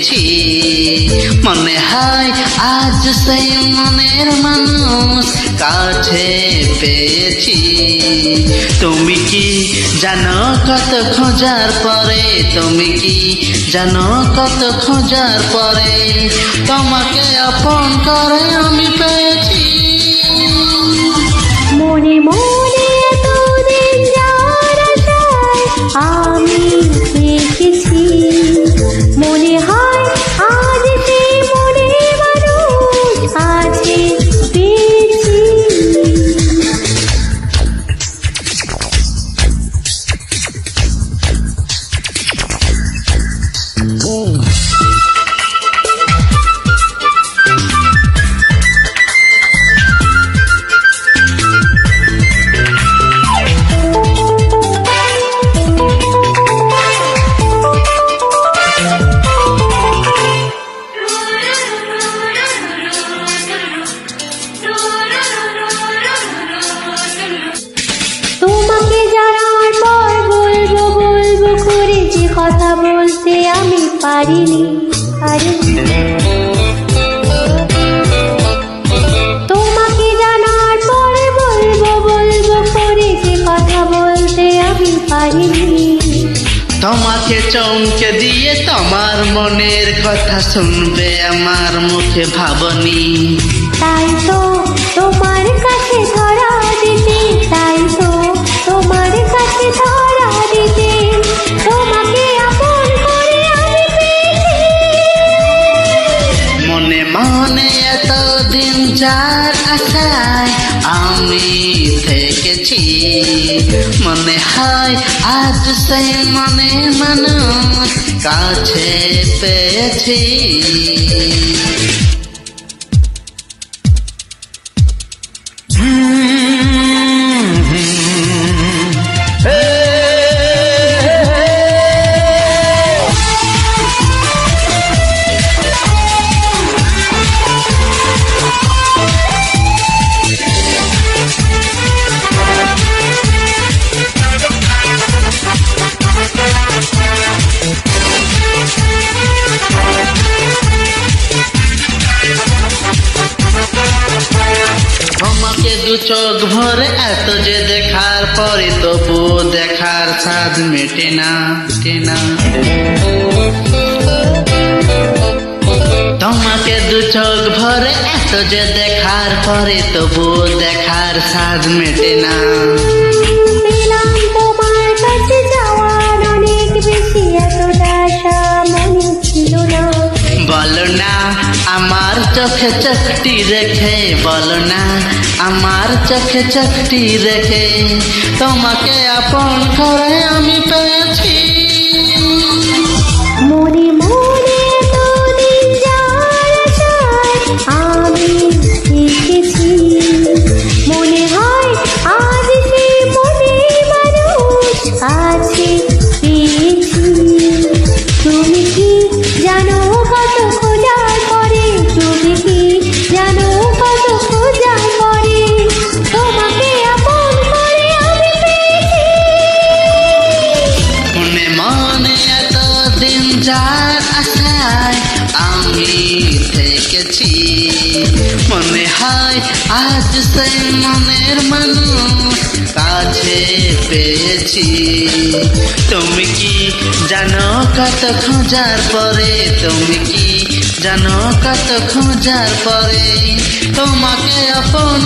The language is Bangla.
পেয়েছি। মনে হয় আজ সেই মনের মানুষ কাছে পেয়েছি। তুমি কি জানো কত খোঁজার পরে, তুমি কি জানো কত খোঁজার পরে তোমাকে আপন করে আমি পেয়েছি। মনে মনে এতদিন যার আশায় আমি থেকেছি, মনে হয় আজ সে মনে মানুষ আছে পেয়েছি। তোমাকে জানার পর বলবো বলবো করে যে কথা বলতে আমি পারিনি। তোমাকে জানার পর বলবো বলবো করে যে কথা বলতে আমি পারিনি। তোমাকে চমকে দিয়ে তোমার মনের কথা শুনবে আমার মুখে ভাবনি। তাই তো তোমার কাছে ধরা দিতে, তাই তো তোমার কাছে ধরা দিতে তোমাকে আপন করে আমি পেয়েছি। মনে মনে এতদিন যার আশায় আমি থেকেছি, মনে হয় আজ সেই মনে মানুষ কাছে পেয়েছি। তোমাকে দু চোখ ভরে এত যে দেখার পরে তবু দেখার স্বাদ মেটে না। তোমাকে দু চোখ ভরে এত যে দেখার পরে তবু দেখার স্বাদ মেটে না। পেলাম তোমার কাছে যাওয়ার অনেক বেশি, এতটা আশা মনে ছিল না। বলো না আমার চোখে চোখটি রেখে, বলো না আমার চোখে চোখটি রেখে তোমাকে আপন করে আমি পেয়েছি। মনে মনে এতদিন যার আশায় আমি থেকেছি, মনে হয় আজ সে মনে মানুষ আছে পেয়েছি। তুমি কি জানো কত খোঁজার পরে, তুমি কি জানো কত খোঁজার পরে তোমাকে আপন করে আমি পেয়েছি। মনে মনে এতদিন যার আশায় আমি থেকেছি, মনে হয় আজ সেই মনের মানুষ কাছে পেয়েছি। তুমি কি জানো কত খোঁজার পরে, তুমি কি জানো কত খোঁজার পরে তোমাকে আপন